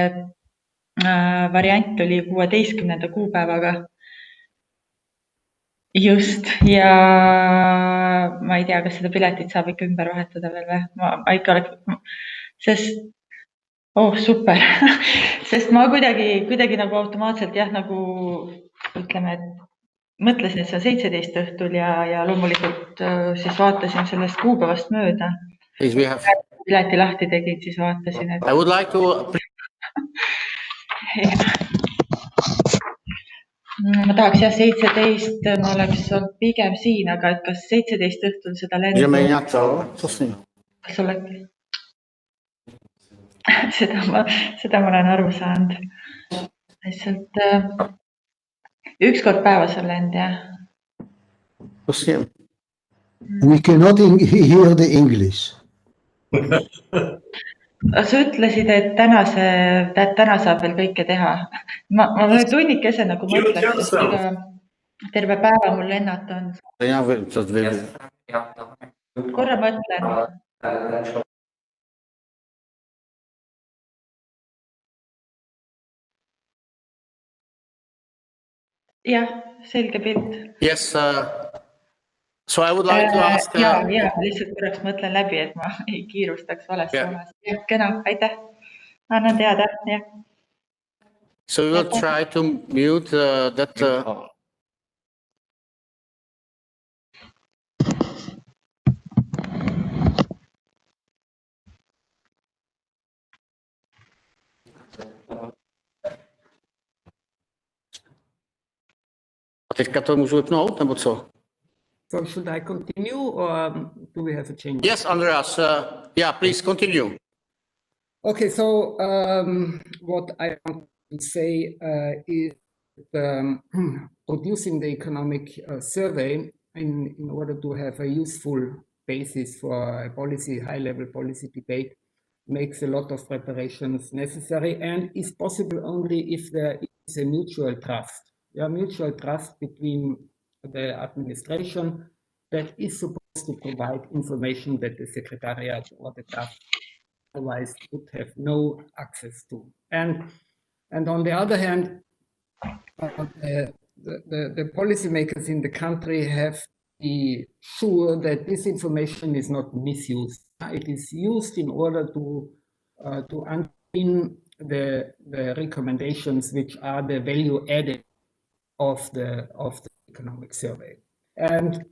variant oli 16. kuupäevaga. Just, ja ma ei tea, kas seda piletit saab ikka ümber vahetada veel või? Ma ikka oleks, sest, super, sest ma kuidagi nagu automaatselt jah, nagu ütleme, et mõtlesin, et see on 17 õhtul ja loomulikult siis vaatasin sellest kuupäevast mööda. Pileti lahti tegin, siis vaatasin, et... I would like to... Ma tahaks jah 17, ma oleks olnud pigem siin, aga et kas 17 õhtul seda lendu... Kas oled? Seda ma olen aru saanud. Lihtsalt üks kord päevas on lend, jah. We cannot hear the English. Sa ütlesid, et täna saab veel kõike teha. Ma tunnikese nagu mõtleks, et terve päeva mul lennata on. Korra mõtlen. Jah, selge pilt. Yes, so I would like to ask... Ja, lihtsalt korraks mõtlen läbi, et ma ei kiirustaks valesti omas. Kena, aitäh. Annan teada, jah. So we will try to mute that... Teďka to můžu vypnout, nebo co? So should I continue or do we have a change? Yes, Andreas. Yeah, please continue. Okay, so what I want to say is producing the economic survey in order to have a useful basis for a policy, high-level policy debate makes a lot of preparations necessary and is possible only if there is a mutual trust. A mutual trust between the administration that is supposed to provide information that the Secretariat or the draft otherwise would have no access to. And on the other hand, the policymakers in the country have to be sure that this information is not misused. It is used in order to underpin the recommendations which are the value added of the economic survey. And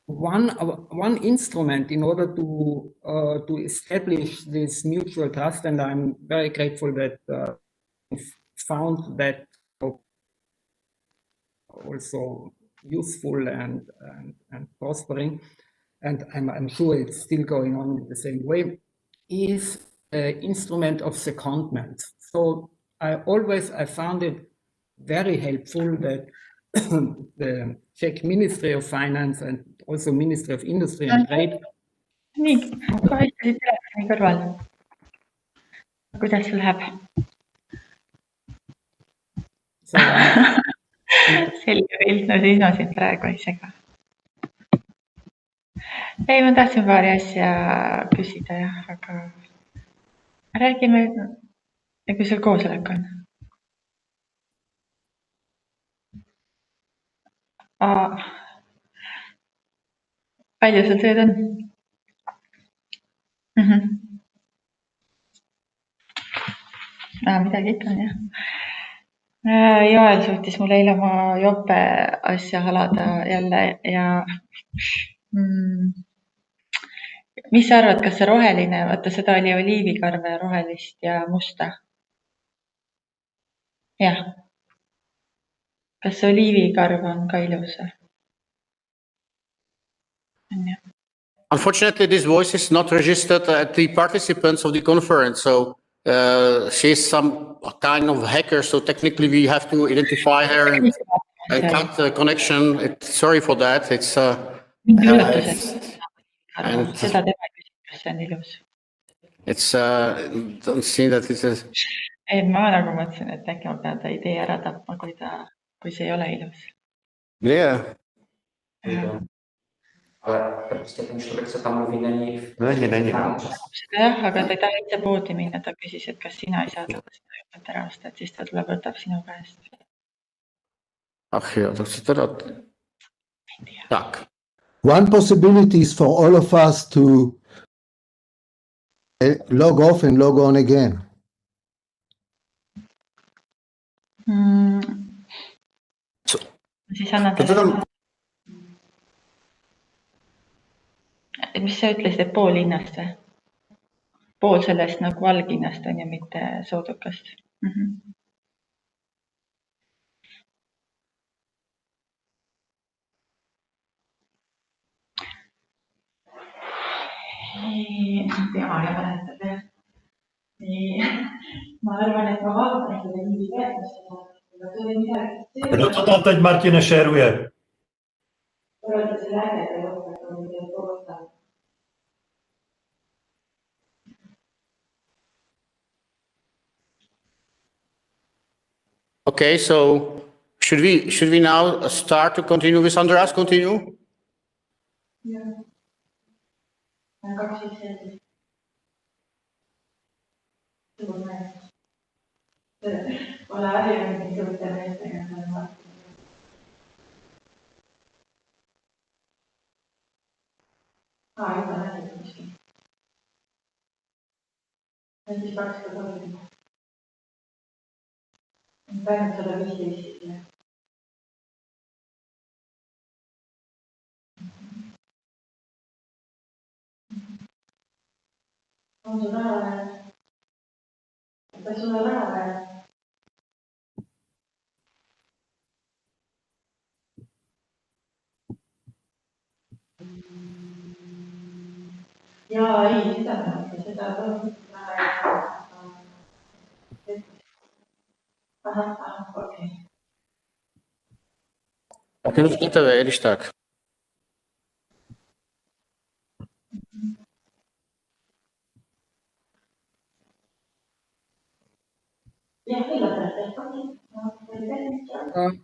one instrument in order to establish this mutual trust, and I'm very grateful that we've found that also useful and prospering, and I'm sure it's still going on in the same way, is an instrument of secondment. So I found it very helpful that the Czech Ministry of Finance and also Ministry of Industry and Trade. Nii, kohe istusid telefoni kõrval. Kuidas sul läheb? Selge pilt, no siis ma siin praegu ei sega. Ei, ma tahtsin paari asja küsida, jah, aga räägime, kui seal koosolek on. palju sul tööd on? Midagi ikka on, jah. Joel suutis mul eile oma jope asja halada jälle ja mis sa arvad, kas see roheline, vaata seda oli oliivikarve rohelist ja musta? Jah. Kas see oliivikarv on ka ilus? Unfortunately, this voice is not registered at the participants of the conference, so she's some kind of hacker, so technically we have to identify her and cut the connection. Sorry for that. It's Seda tema küsib, kas see on ilus. Don't see that it's a... Ei, ma nagu mõtlesin, et äkki ma pean ta idee ära tapma, kui see ei ole ilus. Yeah. Ale prostě ten člověk, co tam mluví, není. Není. Jah, aga ta ei taha ise poodi minna, ta küsis, et kas sina ei saa talle seda jopet ära osta, et siis ta tuleb võtab sinu käest. Ja, das ist das. Tak. One possibility is for all of us to log off and log on again. Siis annan talle... Mis sa ütlesid, et pool hinnast või? Pool sellest nagu valghinnast on ja mitte soodukast. Ma arvan, et ma vaatan seda mingi teadmist. Kdo to tam teď, Martine, šeruje? Okay, so should we now start to continue with Andreas? Continue? Yeah. Ainult 115. On sul raha vaja? Kas sul on raha vaja? Jaa, ei, seda okei. Minus kiteve helistag.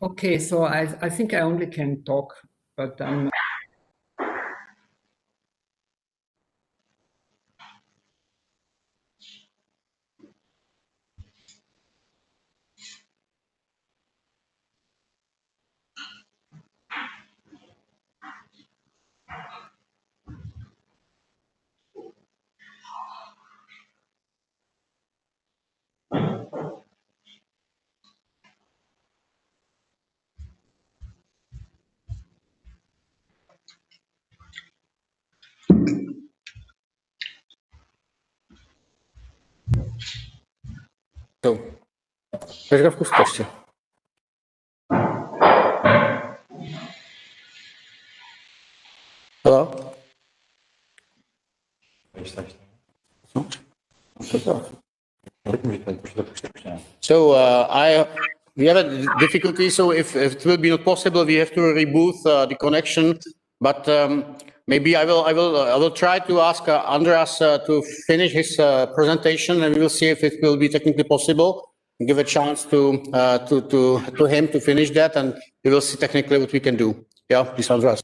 Okay, so I think I only can talk, but So, weź go w pustości. Hello? So we have a difficulty. So if it will be not possible, we have to reboot the connection. But maybe I will try to ask Andreas to finish his presentation, and we will see if it will be technically possible. Give a chance to him to finish that, and we will see technically what we can do. Yeah, please, Andreas.